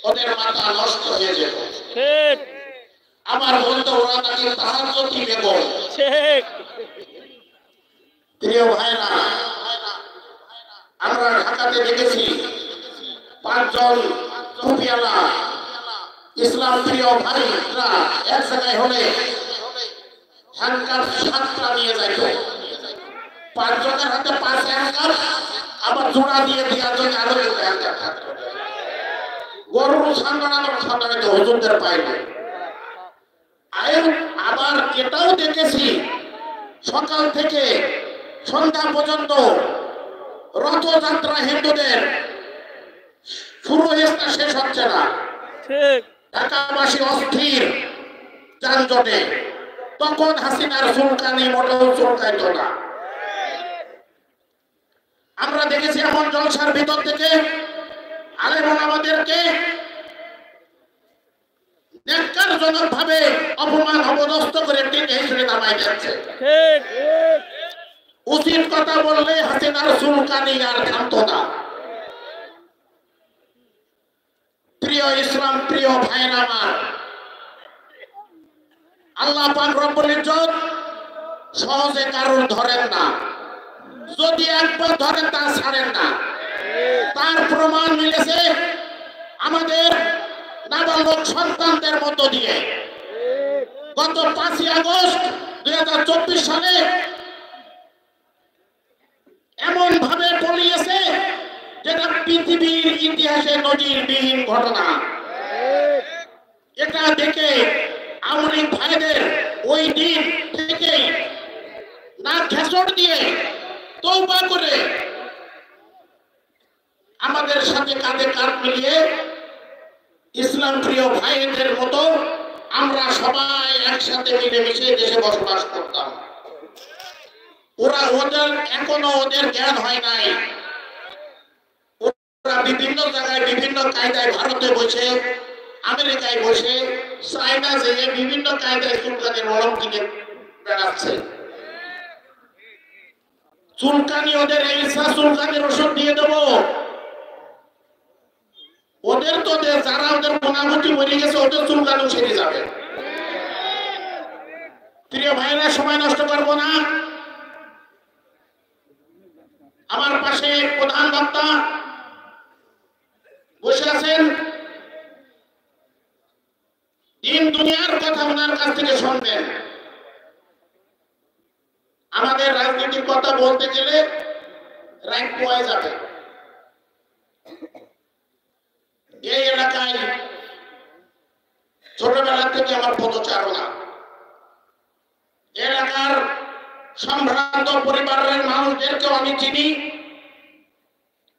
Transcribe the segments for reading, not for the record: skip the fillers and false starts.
ওদের মাথা নষ্ট হয়ে যেত। ঠিক। আমার বলতো ওরা নাকি তাহাজ্জুদি বেগম। ঠিক। প্রিয় ভাইরা, আমরা ঢাকাতে দেখেছি 5 জন টুপিওয়ালা ইসলাম প্রিয় ভাইরা এক জায়গায় হলে হ্যান্ডকাপ 7টা নিয়ে যাইত। 5 জনের হাতে 5 হ্যান্ডকাপ, আবার জোড়া দিয়ে দেওয়ার জন্য আরো হ্যান্ডকাপ থাকতো। গরু সান্দানাতে হুজুরদের পাইনি। আবার এটাও দেখেছি সকাল থেকে সন্ধ্যা পর্যন্ত রথযাত্রা হিন্দুদের শুরু হয়েছে না, শেষ হচ্ছে না। ঠিক। ঢাকাবাসী অস্থির যানজটে, তখন হাসিনার চুলকানি মোটেও চুলকাইত না। আমরা দেখেছি এমন জলসার ভিতর থেকে আলেম ওলামাদেরকে ন্যাক্কারজনক ভাবে অপমান অপদস্থ করে টেনে হিসেবে নামাই যাচ্ছে। ঠিক। উচিত কথা বললে হাসিনার চুলকানি আর থামতো না। প্রিয় ইসলাম প্রিয় ভাইরা আমার, আল্লাহ পাক রব্বুল ইজ্জত সহজে কারোর ধরেন না, যদি একবার ধরেন তা ছাড়েন না। তার প্রমাণ মিলেছে আমাদের নাবালক সন্তানদের মধ্য দিয়ে। গত 5ই আগস্ট 2024 সালে এমন ভাবে পলিয়েছে যেটা পৃথিবীর ইতিহাসে নজিরবিহীন ঘটনা। এটা দেখে আওয়ামী ভাইদের ওই দিন থেকে নাক ঘেঁষড় দিয়ে তওবা করে আমাদের সাথে কাঁধে কাঁধ মিলিয়ে ইসলাম প্রিয় ভাইদের মতো আমরা সবাই একসাথে মিলেমিশে দেশে বসবাস করতাম। ওদের এখনো ওদের জ্ঞান হয় নাই। ওরা বিভিন্ন জায়গায় বিভিন্ন কায়দায় ভারতে বসে, আমেরিকায় বসে, চায়না যেয়ে বিভিন্ন কায়দায় চুলকানির মলম কিনে বেড়াচ্ছে। চুলকানি ওদের এই চুলকানির ওষুধ দিয়ে দেবো। ওদের তো যারা ওদের মোনামুটি মরে গেছে ওদের চুলকানি সেরে যাবে। প্রিয় ভাইরা, সময় নষ্ট করবো না। আমার পাশে প্রধান বক্তা বসে আছেন, দিন দুনিয়ার কথা ওনার কাছ থেকে শুনবেন। আমাদের রাজনীতির কথা বলতে গেলে রাত পোয়া যাবে। এই এলাকায় ছোটবেলা থেকে আমার পদচারণা, এলাকার সম্ভ্রান্ত পরিবারের মানুষদেরকেও আমি চিনি,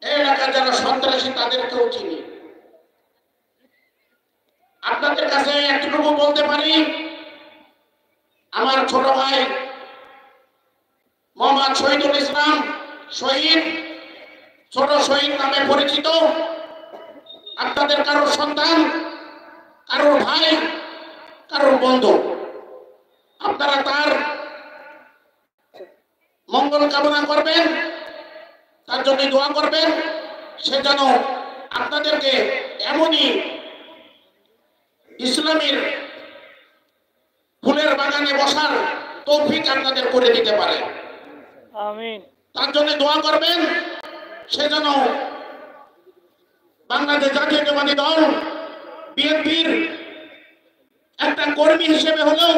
এলাকার যারা সন্ত্রাসী তাদেরকেও চিনি। আপনাদের কাছে এতটুকু বলতে পারি, আমার ছোট ভাই মোহাম্মদ শহীদুল ইসলাম শহীদ, ছোট শহীদ নামে পরিচিত, আপনাদের কারোর সন্তান, কারোর ভাই, কারোর বন্ধু। আপনারা তার মঙ্গল কামনা করবেন, তার জন্য দোয়া করবেন, সে যেন আপনাদেরকে এমনই ইসলামের ফুলের বাগানে বসার তৌফিক আপনাদের করে দিতে পারে। আমিন। তার জন্য দোয়া করবেন, সে যেন বাংলাদেশ জাতীয়তাবাদী দল বিএনপির একটা কর্মী হিসেবে হলেও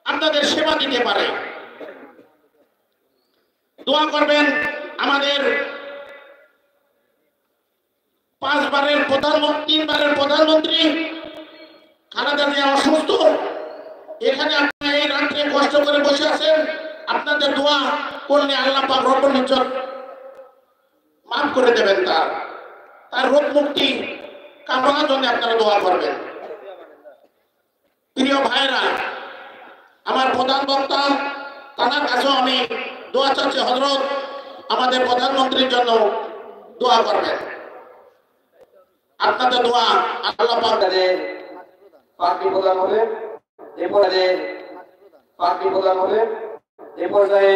আপনাদের সেবা দিতে পারে। দোয়া করবেন আমাদের 5 বারের প্রধানমন্ত্রী, 3 বারের প্রধানমন্ত্রী খালেদা জিয়া অসুস্থ, এখানে আপনারা এই রাত্রে কষ্ট করে বসে আছেন। আপনাদের দোয়া করলে আল্লাহ পাক রব্বুল ইজ্জত মাফ করে দেবেন, তার রোগ মুক্তি কামনার জন্য আপনারা দোয়া করবেন। প্রিয় ভাইরা, আমার প্রধান বক্তা তার কাছেও আমি দোয়া চাচ্ছি, হযরত আমাদের প্রধানমন্ত্রীর জন্য দোয়া করবেন। আপনাদের দোয়া আল্লাহ পাক পার্টি প্রদান হবে। এরপরে পার্টি প্রদান হবে। এই পর্যায়ে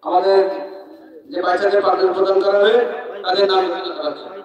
আমাদের যে বাচ্চাদের পার্টি প্রদান করা হবে তাদের নাম ঘোষণা করা হবে।